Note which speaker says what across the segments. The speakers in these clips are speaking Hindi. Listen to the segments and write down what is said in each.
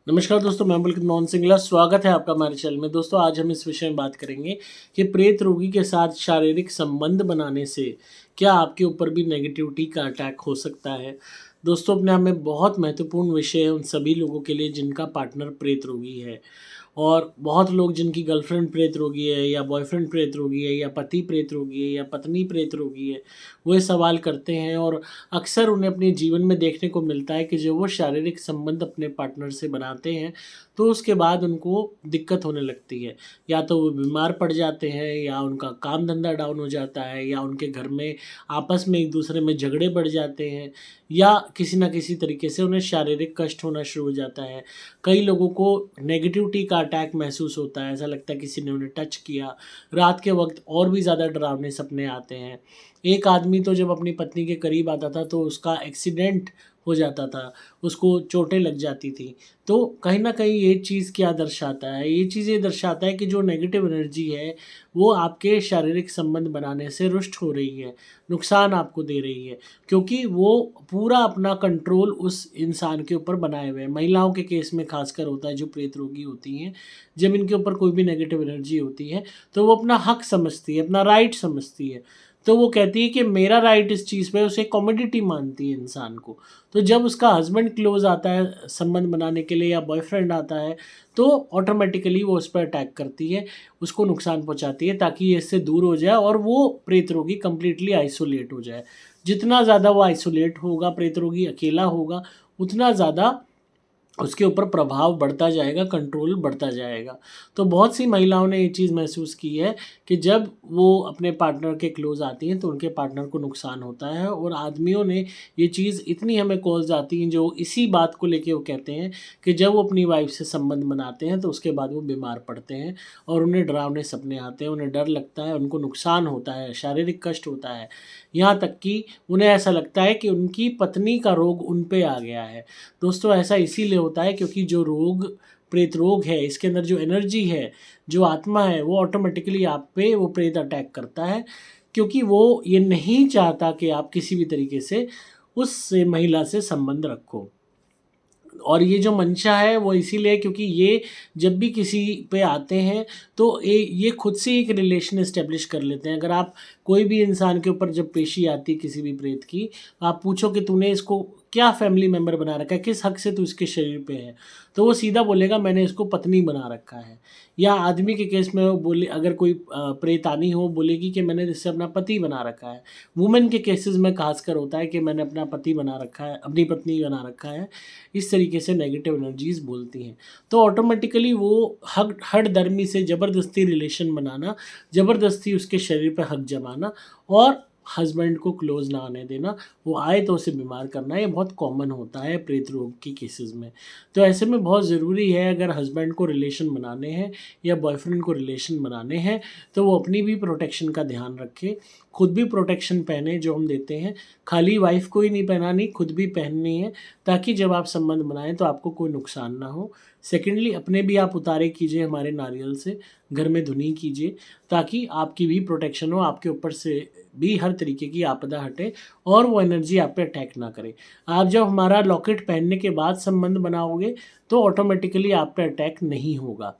Speaker 1: नमस्कार दोस्तों, मैं पुलकित मोहन सिंगला स्वागत है आपका हमारे चैनल में। दोस्तों, आज हम इस विषय में बात करेंगे कि प्रेत रोगी के साथ शारीरिक संबंध बनाने से क्या आपके ऊपर भी नेगेटिविटी का अटैक हो सकता है। दोस्तों, अपने आप में बहुत महत्वपूर्ण विषय है उन सभी लोगों के लिए जिनका पार्टनर प्रेत रोगी है। और बहुत लोग जिनकी गर्लफ्रेंड प्रेत रोगी है या बॉयफ्रेंड प्रेत रोगी है या पति प्रेत रोगी है या पत्नी प्रेत रोगी है, वो ये सवाल करते हैं। और अक्सर उन्हें अपने जीवन में देखने को मिलता है कि जब वो शारीरिक संबंध अपने पार्टनर से बनाते हैं तो उसके बाद उनको दिक्कत होने लगती है। या तो वो बीमार पड़ जाते हैं, या उनका काम धंधा डाउन हो जाता है, या उनके घर में आपस में एक दूसरे में झगड़े बढ़ जाते हैं, या किसी न किसी तरीके से उन्हें शारीरिक कष्ट होना शुरू हो जाता है। कई लोगों को नेगेटिविटी का अटैक महसूस होता है, ऐसा लगता है किसी ने उन्हें टच किया। रात के वक्त और भी ज़्यादा डरावने सपने आते हैं। एक आदमी तो जब अपनी पत्नी के करीब आता था तो उसका एक्सीडेंट हो जाता था, उसको चोटें लग जाती थी। तो कहीं न कहीं ये चीज़ क्या दर्शाता है? ये चीज़ ये दर्शाता है कि जो नेगेटिव एनर्जी है, वो आपके शारीरिक संबंध बनाने से रुष्ट हो रही है, नुकसान आपको दे रही है, क्योंकि वो पूरा अपना कंट्रोल उस इंसान के ऊपर बनाए हुए हैं। महिलाओं के केस में ख़ासकर होता है, जो प्रेत रोगी होती हैं, जब इनके ऊपर कोई भी नेगेटिव एनर्जी होती है, तो वो अपना हक समझती है, अपना राइट समझती है। तो वो कहती है कि मेरा राइट इस चीज़ पे, उसे कमोडिटी मानती है इंसान को। तो जब उसका हस्बैंड क्लोज़ आता है संबंध बनाने के लिए या बॉयफ्रेंड आता है, तो ऑटोमेटिकली वो उस पर अटैक करती है, उसको नुकसान पहुँचाती है ताकि ये इससे दूर हो जाए और वो प्रेत रोगी कंप्लीटली आइसोलेट हो जाए। जितना ज़्यादा वो आइसोलेट होगा, प्रेत रोगी अकेला होगा, उतना ज़्यादा उसके ऊपर प्रभाव बढ़ता जाएगा, कंट्रोल बढ़ता जाएगा। तो बहुत सी महिलाओं ने ये चीज़ महसूस की है कि जब वो अपने पार्टनर के क्लोज़ आती हैं तो उनके पार्टनर को नुकसान होता है। और आदमियों ने ये चीज़ इतनी हमें कॉल्स आती हैं जो इसी बात को लेके वो कहते हैं कि जब वो अपनी वाइफ़ से संबंध बनाते हैं तो उसके बाद वो बीमार पड़ते हैं और उन्हें डरावने सपने आते हैं, उन्हें डर लगता है, उनको नुकसान होता है, शारीरिक कष्ट होता है। यहाँ तक कि उन्हें ऐसा लगता है कि उनकी पत्नी का रोग उन पे आ गया है। दोस्तों, ऐसा इसीलिए होता है क्योंकि जो रोग प्रेत रोग है, इसके अंदर जो एनर्जी है, जो आत्मा है, वो ऑटोमेटिकली आप पे वो प्रेत अटैक करता है, क्योंकि वो ये नहीं चाहता कि आप किसी भी तरीके से उस महिला से संबंध रखो। और ये जो मंशा है वो इसीलिए क्योंकि ये जब भी किसी पे आते हैं तो ये खुद से एक रिलेशन एस्टेब्लिश कर लेते हैं। अगर आप कोई भी इंसान के ऊपर जब पेशी आती है किसी भी प्रेत की, आप पूछो कि तूने इसको क्या फैमिली मेंबर बना रखा है, किस हक से तू इसके शरीर पे है, तो वो सीधा बोलेगा मैंने इसको पत्नी बना रखा है। या आदमी के केस में वो बोले, अगर कोई प्रेतानी हो, बोलेगी कि मैंने इससे अपना पति बना रखा है। वुमेन के केसेस में खासकर होता है कि मैंने अपना पति बना रखा है, अपनी पत्नी बना रखा है। इस तरीके से नेगेटिव एनर्जीज़ बोलती हैं। तो ऑटोमेटिकली वो हक हठधर्मी से ज़बरदस्ती रिलेशन बनाना, ज़बरदस्ती उसके शरीर पे हक जमाना और हस्बैंड को क्लोज़ ना आने देना, वो आए तो उसे बीमार करना, ये बहुत कॉमन होता है प्रेत रोग की केसेज़ में। तो ऐसे में बहुत ज़रूरी है, अगर हस्बैंड को रिलेशन बनाने हैं या बॉयफ्रेंड को रिलेशन बनाने हैं, तो वो अपनी भी प्रोटेक्शन का ध्यान रखे, खुद भी प्रोटेक्शन पहने जो हम देते हैं। खाली वाइफ़ को ही नहीं पहनानी, खुद भी पहननी है, ताकि जब आप संबंध बनाएँ तो आपको कोई नुकसान ना हो। सेकेंडली, अपने भी आप उतारे कीजिए हमारे नारियल से, घर में धुनी कीजिए, ताकि आपकी भी प्रोटेक्शन हो, आपके ऊपर से भी हर तरीके की आपदा हटे और वो एनर्जी आप पे अटैक ना करे। आप जब हमारा लॉकेट पहनने के बाद संबंध बनाओगे, तो ऑटोमेटिकली आप पे अटैक नहीं होगा।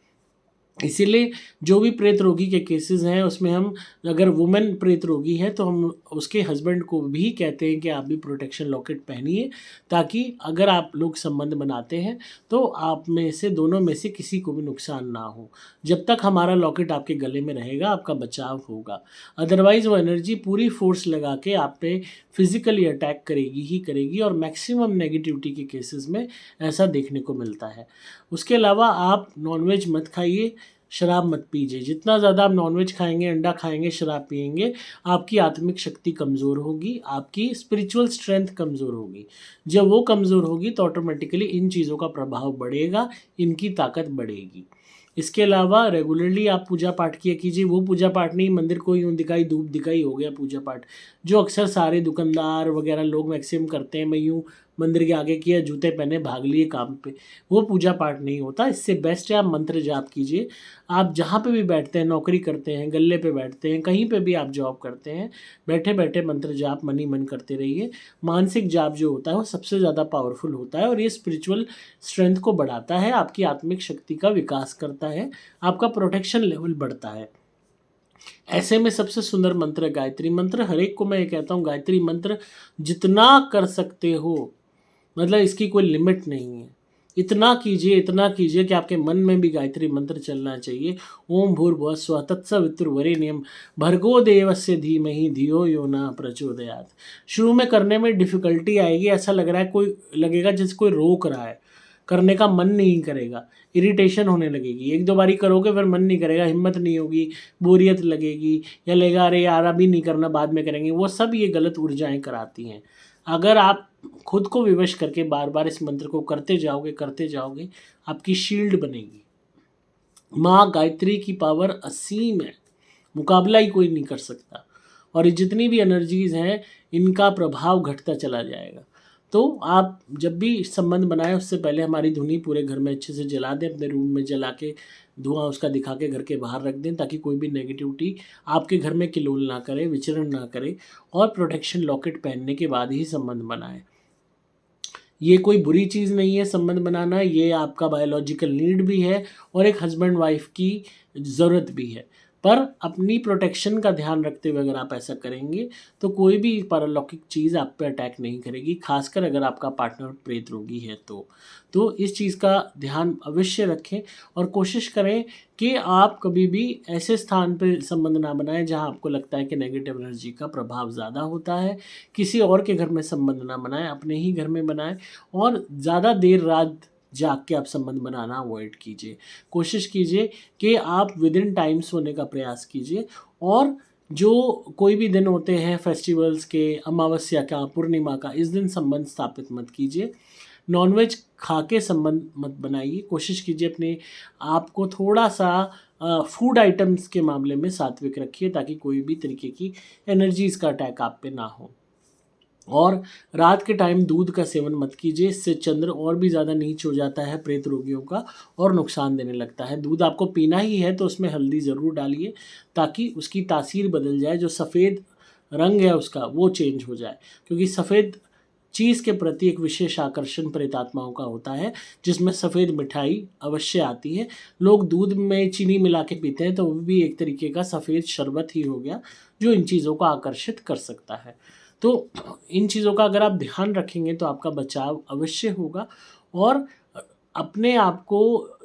Speaker 1: इसीलिए जो भी प्रेत रोगी के केसेस हैं उसमें हम, अगर वुमेन प्रेत रोगी है तो हम उसके हस्बैंड को भी कहते हैं कि आप भी प्रोटेक्शन लॉकेट पहनिए, ताकि अगर आप लोग संबंध बनाते हैं तो आप में से, दोनों में से किसी को भी नुकसान ना हो। जब तक हमारा लॉकेट आपके गले में रहेगा आपका बचाव होगा। अदरवाइज़ वो एनर्जी पूरी फ़ोर्स लगा के आप पे फिज़िकली अटैक करेगी ही करेगी, और मैक्सिमम नेगेटिविटी के केसेस में ऐसा देखने को मिलता है। उसके अलावा आप नॉन-वेज मत खाइए, शराब मत पीजिए। जितना ज़्यादा आप नॉन-वेज खाएँगे, अंडा खाएँगे, शराब पिएँगे, आपकी आत्मिक शक्ति कमज़ोर होगी, आपकी स्पिरिचुअल स्ट्रेंथ कमज़ोर होगी। जब वो कमज़ोर होगी तो ऑटोमेटिकली इन चीज़ों का प्रभाव बढ़ेगा, इनकी ताकत बढ़ेगी। इसके अलावा रेगुलरली आप पूजा पाठ किया कीजिए। वो पूजा पाठ नहीं, मंदिर को यूँ दिखाई, धूप दिखाई हो गया पूजा पाठ, जो अक्सर सारे दुकानदार वगैरह लोग मैक्सिमम करते हैं। मैं यूँ मंदिर के आगे किया, जूते पहने भाग लिए काम पे, वो पूजा पाठ नहीं होता। इससे बेस्ट है आप मंत्र जाप कीजिए। आप जहाँ पे भी बैठते हैं, नौकरी करते हैं, गल्ले पे बैठते हैं, कहीं पे भी आप जॉब करते हैं, बैठे बैठे मंत्र जाप मन ही मन करते रहिए। मानसिक जाप जो होता है वो सबसे ज़्यादा पावरफुल होता है और ये स्पिरिचुअल स्ट्रेंथ को बढ़ाता है, आपकी आत्मिक शक्ति का विकास करता है, आपका प्रोटेक्शन लेवल बढ़ता है। ऐसे में सबसे सुंदर मंत्र है गायत्री मंत्र। हर एक को मैं ये कहता हूँ, गायत्री मंत्र जितना कर सकते हो, मतलब इसकी कोई लिमिट नहीं है, इतना कीजिए कि आपके मन में भी गायत्री मंत्र चलना चाहिए। ओम भूर्भुवः स्वः तत्सवितुर्वरेण्यं भर्गो देवस्य धीमहि धियो यो न प्रचोदयात्। शुरू में करने में डिफिकल्टी आएगी, ऐसा लग रहा है कोई लगेगा जैसे कोई रोक रहा है, करने का मन नहीं करेगा, इरिटेशन होने लगेगी। एक दो बारी करोगे फिर मन नहीं करेगा, हिम्मत नहीं होगी, बोरियत लगेगी, या लगेगा अरे यार अभी नहीं करना बाद में करेंगे। वो सब ये गलत ऊर्जाएं कराती हैं। अगर आप खुद को विवश करके बार बार इस मंत्र को करते जाओगे, आपकी शील्ड बनेगी। माँ गायत्री की पावर असीम है, मुकाबला ही कोई नहीं कर सकता। और ये जितनी भी एनर्जीज हैं इनका प्रभाव घटता चला जाएगा। तो आप जब भी संबंध बनाएं उससे पहले हमारी धुनी पूरे घर में अच्छे से जला दें, अपने रूम में जला के धुआं उसका दिखा के घर के बाहर रख दें, ताकि कोई भी नेगेटिविटी आपके घर में किलोल ना करे, विचरण ना करे। और प्रोटेक्शन लॉकेट पहनने के बाद ही संबंध बनाएं। ये कोई बुरी चीज़ नहीं है संबंध बनाना, ये आपका बायोलॉजिकल नीड भी है और एक हस्बैंड वाइफ की ज़रूरत भी है। पर अपनी प्रोटेक्शन का ध्यान रखते हुए अगर आप ऐसा करेंगे तो कोई भी पारलौकिक चीज़ आप पे अटैक नहीं करेगी, खासकर अगर आपका पार्टनर प्रेत रोगी है तो इस चीज़ का ध्यान अवश्य रखें और कोशिश करें कि आप कभी भी ऐसे स्थान पे संबंध ना बनाएं जहां आपको लगता है कि नेगेटिव एनर्जी का प्रभाव ज़्यादा होता है। किसी और के घर में संबंध ना बनाएं, अपने ही घर में बनाएं। और ज़्यादा देर रात जाग के आप संबंध बनाना अवॉइड कीजिए। कोशिश कीजिए कि आप विद इन टाइम सोने का प्रयास कीजिए। और जो कोई भी दिन होते हैं फेस्टिवल्स के, अमावस्या का, पूर्णिमा का, इस दिन संबंध स्थापित मत कीजिए। नॉनवेज खा के संबंध मत बनाइए। कोशिश कीजिए अपने आप को थोड़ा सा फूड आइटम्स के मामले में सात्विक रखिए, ताकि कोई भी तरीके की एनर्जीज़ का अटैक आप पे ना हो। और रात के टाइम दूध का सेवन मत कीजिए, इससे चंद्र और भी ज़्यादा नीच हो जाता है प्रेत रोगियों का और नुकसान देने लगता है। दूध आपको पीना ही है तो उसमें हल्दी ज़रूर डालिए, ताकि उसकी तासीर बदल जाए, जो सफ़ेद रंग है उसका वो चेंज हो जाए। क्योंकि सफ़ेद चीज़ के प्रति एक विशेष आकर्षण प्रेतात्माओं का होता है, जिसमें सफ़ेद मिठाई अवश्य आती है। लोग दूध में चीनी मिला के पीते हैं, तो वो भी एक तरीके का सफ़ेद शरबत ही हो गया, जो इन चीज़ों को आकर्षित कर सकता है। तो इन चीज़ों का अगर आप ध्यान रखेंगे तो आपका बचाव अवश्य होगा। और अपने आप को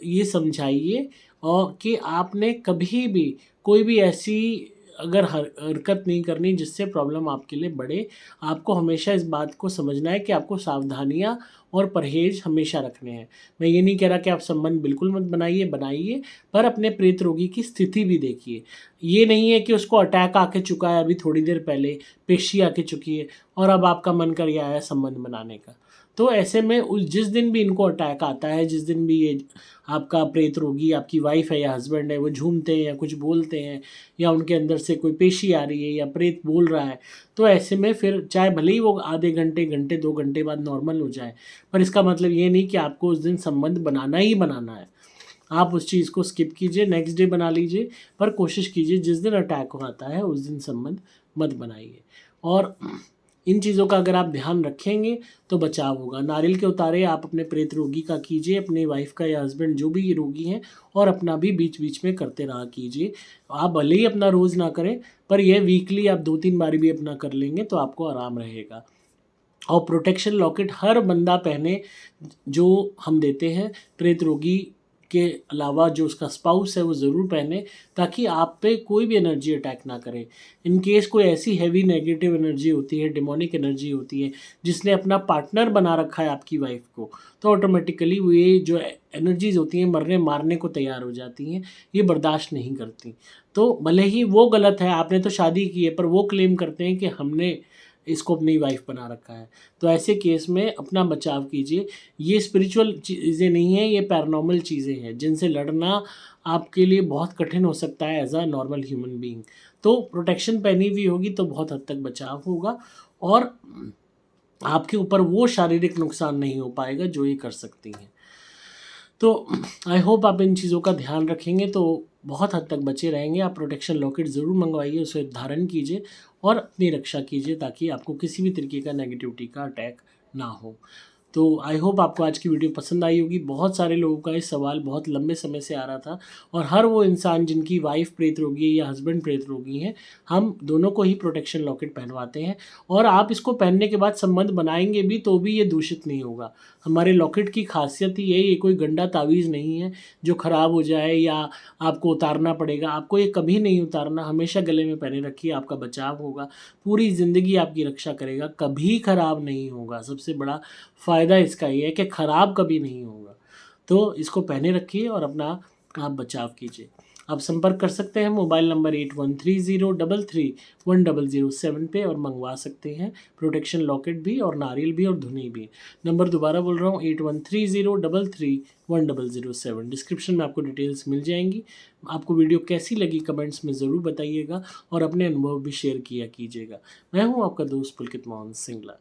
Speaker 1: ये समझाइए और कि आपने कभी भी कोई भी ऐसी अगर हरकत नहीं करनी जिससे प्रॉब्लम आपके लिए बढ़े। आपको हमेशा इस बात को समझना है कि आपको सावधानियाँ और परहेज़ हमेशा रखने हैं। मैं ये नहीं कह रहा कि आप संबंध बिल्कुल मत बनाइए, पर अपने प्रेत रोगी की स्थिति भी देखिए। ये नहीं है कि उसको अटैक आके चुका है अभी थोड़ी देर पहले, पेशी आके चुकी है और अब आपका मन कर आया है संबंध बनाने का। तो ऐसे में उस जिस दिन भी इनको अटैक आता है, जिस दिन भी ये आपका प्रेत रोगी, आपकी वाइफ़ है या हस्बैंड है, वो झूमते हैं या कुछ बोलते हैं, या उनके अंदर से कोई पेशी आ रही है या प्रेत बोल रहा है, तो ऐसे में फिर चाहे भले ही वो आधे घंटे, 2 घंटे बाद नॉर्मल हो जाए, पर इसका मतलब ये नहीं कि आपको उस दिन संबंध बनाना ही बनाना है। आप उस चीज़ को स्किप कीजिए, नेक्स्ट डे बना लीजिए, पर कोशिश कीजिए जिस दिन अटैक आता है उस दिन संबंध मत बनाइए। और इन चीज़ों का अगर आप ध्यान रखेंगे तो बचाव होगा। नारियल के उतारे आप अपने प्रेत रोगी का कीजिए, अपने वाइफ़ का या हस्बैंड जो भी रोगी हैं, और अपना भी बीच-बीच में करते रहा कीजिए। आप भले ही अपना रोज़ ना करें, पर यह वीकली आप 2-3 बारी भी अपना कर लेंगे तो आपको आराम रहेगा। और प्रोटेक्शन लॉकेट हर बंदा पहने जो हम देते हैं, प्रेत रोगी के अलावा जो उसका स्पाउस है वो ज़रूर पहने, ताकि आप पे कोई भी एनर्जी अटैक ना करे। इन केस कोई ऐसी हैवी नेगेटिव एनर्जी होती है, डेमोनिक एनर्जी होती है, जिसने अपना पार्टनर बना रखा है आपकी वाइफ को, तो ऑटोमेटिकली वो ये जो एनर्जीज़ होती हैं मरने मारने को तैयार हो जाती हैं, ये बर्दाश्त नहीं करती। तो भले ही वो गलत है, आपने तो शादी की है, पर वो क्लेम करते हैं कि हमने इसको अपनी वाइफ बना रखा है। तो ऐसे केस में अपना बचाव कीजिए। ये स्पिरिचुअल चीज़ें नहीं हैं, ये पैरानॉर्मल चीज़ें हैं, जिनसे लड़ना आपके लिए बहुत कठिन हो सकता है as a normal human being. तो प्रोटेक्शन पहनी हुई होगी तो बहुत हद तक बचाव होगा। और आपके ऊपर वो शारीरिक नुकसान नहीं हो पाएगा जो ये कर सकती हैं। तो आई होप आप इन चीज़ों का ध्यान रखेंगे तो बहुत हद तक बचे रहेंगे। आप प्रोटेक्शन लॉकेट ज़रूर मंगवाइए, उसे धारण कीजिए और अपनी रक्षा कीजिए ताकि आपको किसी भी तरीके का नेगेटिविटी का अटैक ना हो। तो आई होप आपको आज की वीडियो पसंद आई होगी। बहुत सारे लोगों का ये सवाल बहुत लंबे समय से आ रहा था और हर वो इंसान जिनकी वाइफ प्रेत रोगी है या हस्बैंड प्रेत रोगी हैं, हम दोनों को ही प्रोटेक्शन लॉकेट पहनवाते हैं और आप इसको पहनने के बाद संबंध बनाएंगे भी तो भी ये दूषित नहीं होगा। हमारे लॉकेट की खासियत ही यही, ये कोई गंदा तावीज़ नहीं है जो ख़राब हो जाए या आपको उतारना पड़ेगा। आपको ये कभी नहीं उतारना, हमेशा गले में पहने रखिए, आपका बचाव होगा, पूरी ज़िंदगी आपकी रक्षा करेगा, कभी ख़राब नहीं होगा। सबसे बड़ा फ़ायदा इसका ये है कि ख़राब कभी नहीं होगा। तो इसको पहने रखिए और अपना आप बचाव कीजिए। आप संपर्क कर सकते हैं मोबाइल नंबर 8130331007 पे और मंगवा सकते हैं प्रोटेक्शन लॉकेट भी और नारियल भी और धुनी भी। नंबर दोबारा बोल रहा हूँ 8130331007। डिस्क्रिप्शन में आपको डिटेल्स मिल जाएंगी। आपको वीडियो कैसी लगी कमेंट्स में ज़रूर बताइएगा और अपने अनुभव भी शेयर किया कीजिएगा। मैं हूँ आपका दोस्त पुलकित मोहन सिंगला।